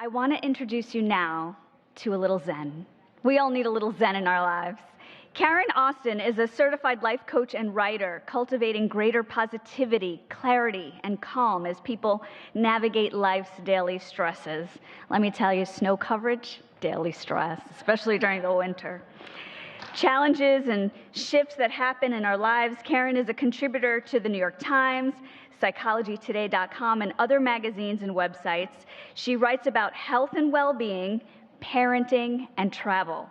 I want to introduce you now to a little Zen. We all need a little Zen in our lives. Karen Austin is a certified life coach and writer, cultivating greater positivity, clarity, and calm as people navigate life's daily stresses. Let me tell you, snow coverage, daily stress, especially during the winter. Challenges and shifts that happen in our lives. Karen is a contributor to the New York Times, PsychologyToday.com, and other magazines and websites. She writes about health and well-being, parenting, and travel.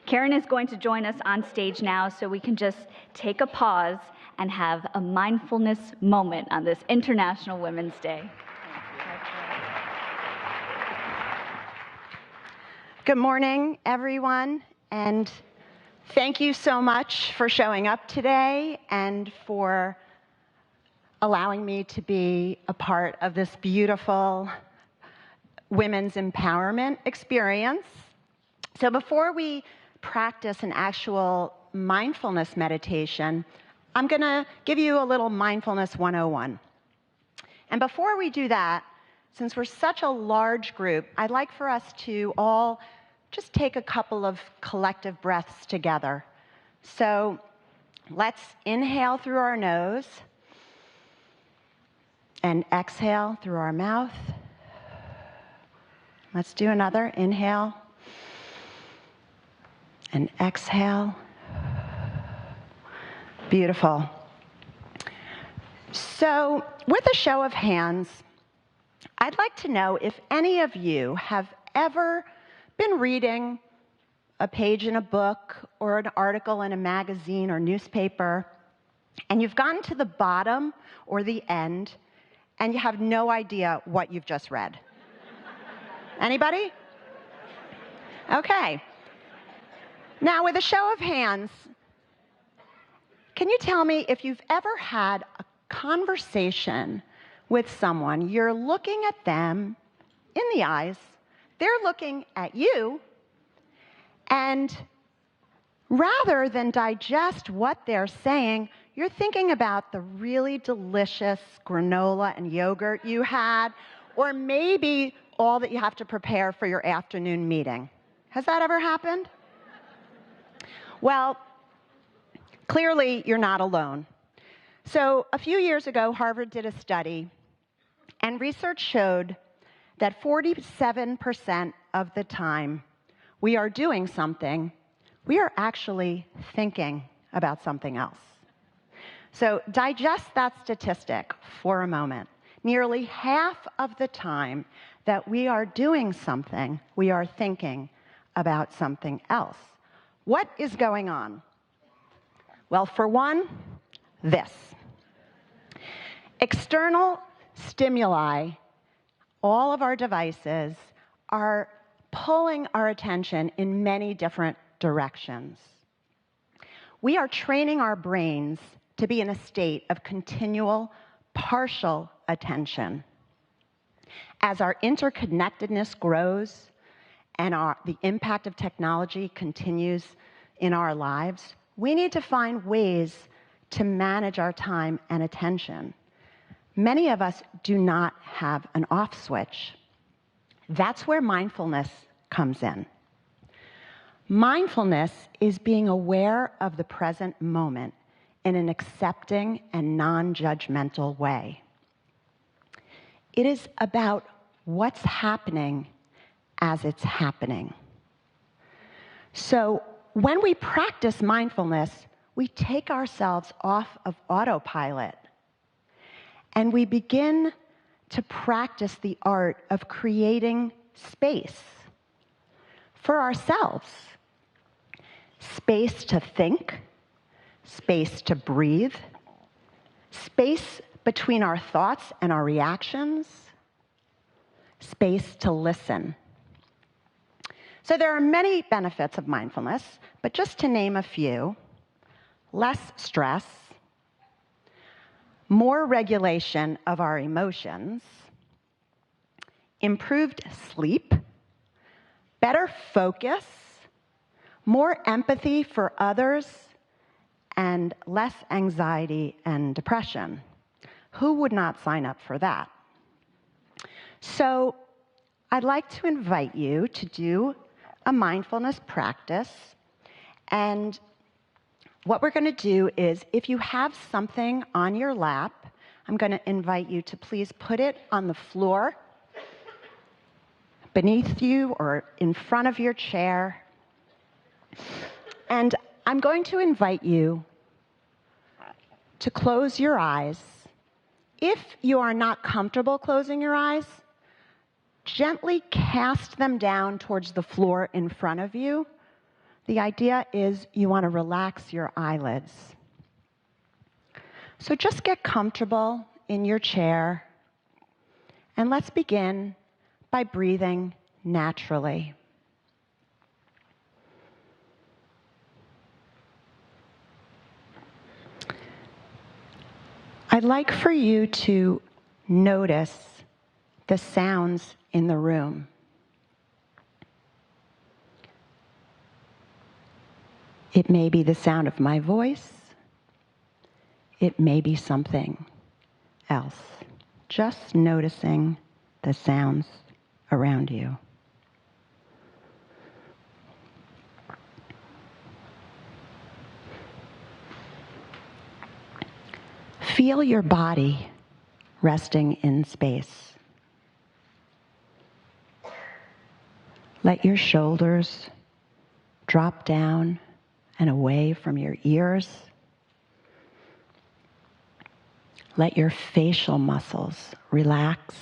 Karen is going to join us on stage now so we can just take a pause and have a mindfulness moment on this International Women's Day. Good morning, everyone, and thank you so much for showing up today and for allowing me to be a part of this beautiful women's empowerment experience. So before we practice an actual mindfulness meditation, I'm going to give you a little Mindfulness 101. And before we do that, since we're such a large group, I'd like for us to all just take a couple of collective breaths together. So let's inhale through our nose and exhale through our mouth. Let's do another. Inhale and exhale. Beautiful. So, with a show of hands, I'd like to know if any of you have ever been reading a page in a book or an article in a magazine or newspaper, and you've gotten to the bottom or the end, and you have no idea what you've just read. Anybody? Okay. Now, with a show of hands, can you tell me if you've ever had a conversation with someone? You're looking at them in the eyes, they're looking at you, and rather than digest what they're saying, you're thinking about the really delicious granola and yogurt you had, or maybe all that you have to prepare for your afternoon meeting. Has that ever happened? Well, clearly you're not alone. So a few years ago, Harvard did a study, and research showed that 47% of the time we are doing something, we are actually thinking about something else. So digest that statistic for a moment. Nearly half of the time that we are doing something, we are thinking about something else. What is going on? Well, for one, this. External stimuli, all of our devices, are pulling our attention in many different directions. We are training our brains to be in a state of continual partial attention. As our interconnectedness grows and the impact of technology continues in our lives, we need to find ways to manage our time and attention. Many of us do not have an off switch. That's where mindfulness comes in. Mindfulness is being aware of the present moment in an accepting and non-judgmental way. It is about what's happening as it's happening. So when we practice mindfulness, we take ourselves off of autopilot and we begin to practice the art of creating space for ourselves. Space to think, space to breathe, space between our thoughts and our reactions, space to listen. So there are many benefits of mindfulness, but just to name a few: less stress, more regulation of our emotions, improved sleep, better focus, more empathy for others, and less anxiety and depression. Who would not sign up for that? So I'd like to invite you to do a mindfulness practice. And what we're going to do is, if you have something on your lap, I'm going to invite you to please put it on the floor beneath you or in front of your chair. And I'm going to invite you to close your eyes. If you are not comfortable closing your eyes, gently cast them down towards the floor in front of you. The idea is you want to relax your eyelids. So just get comfortable in your chair, and let's begin by breathing naturally. I'd like for you to notice the sounds in the room. It may be the sound of my voice. It may be something else. Just noticing the sounds around you. Feel your body resting in space. Let your shoulders drop down and away from your ears. Let your facial muscles relax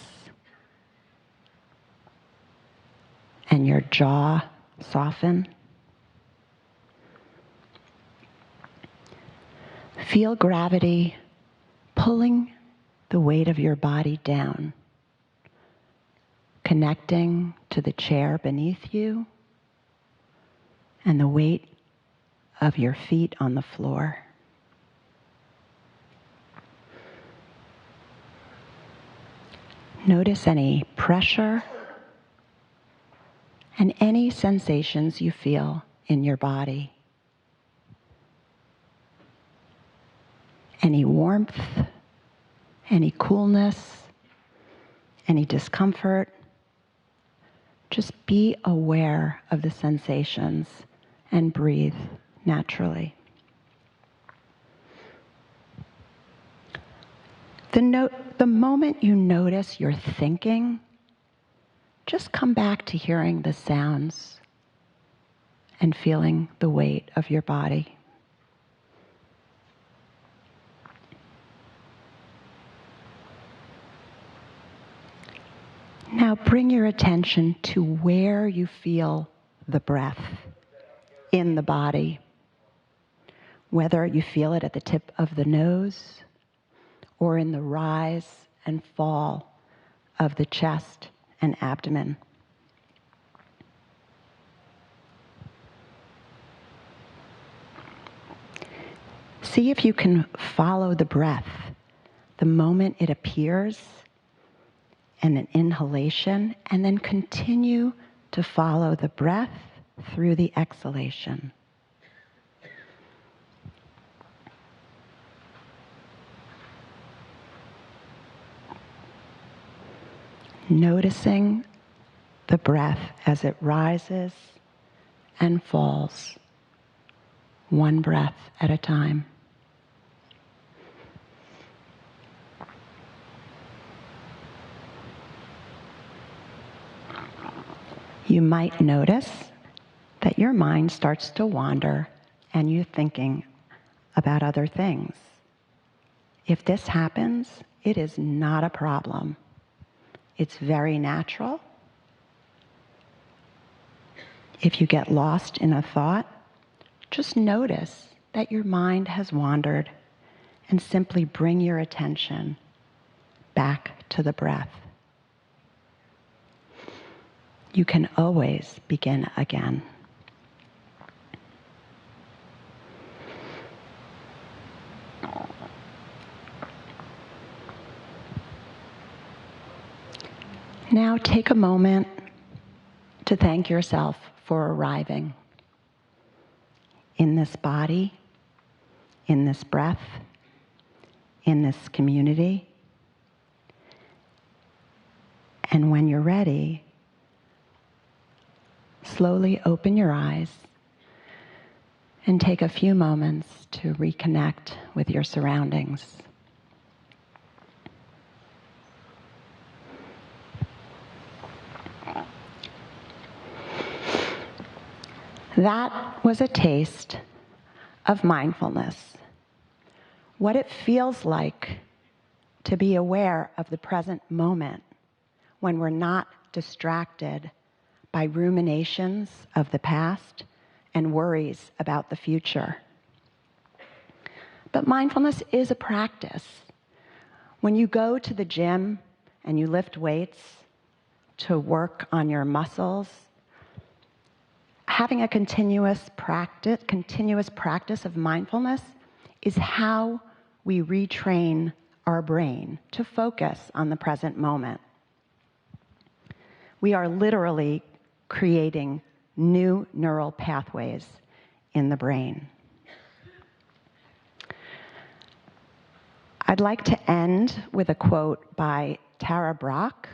and your jaw soften. Feel gravity pulling the weight of your body down, connecting to the chair beneath you and the weight of your feet on the floor. Notice any pressure and any sensations you feel in your body. Any warmth, any coolness, any discomfort. Just be aware of the sensations and breathe naturally. The moment you notice you're thinking, just come back to hearing the sounds and feeling the weight of your body. Now bring your attention to where you feel the breath in the body, whether you feel it at the tip of the nose or in the rise and fall of the chest and abdomen. See if you can follow the breath the moment it appears and an inhalation, and then continue to follow the breath through the exhalation. Noticing the breath as it rises and falls, one breath at a time. You might notice that your mind starts to wander and you're thinking about other things. If this happens, it is not a problem. It's very natural. If you get lost in a thought, just notice that your mind has wandered and simply bring your attention back to the breath. You can always begin again. Now take a moment to thank yourself for arriving in this body, in this breath, in this community. And when you're ready, slowly open your eyes and take a few moments to reconnect with your surroundings. That was a taste of mindfulness. What it feels like to be aware of the present moment when we're not distracted by ruminations of the past and worries about the future. But mindfulness is a practice. When you go to the gym and you lift weights to work on your muscles, having a continuous practice of mindfulness is how we retrain our brain to focus on the present moment. We are literally creating new neural pathways in the brain. I'd like to end with a quote by Tara Brach,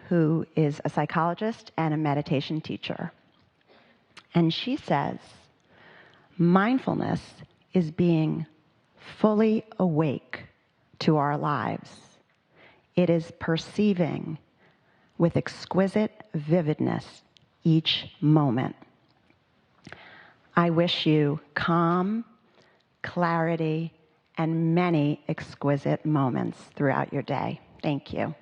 who is a psychologist and a meditation teacher. And she says, mindfulness is being fully awake to our lives. It is perceiving with exquisite vividness each moment. I wish you calm, clarity, and many exquisite moments throughout your day. Thank you.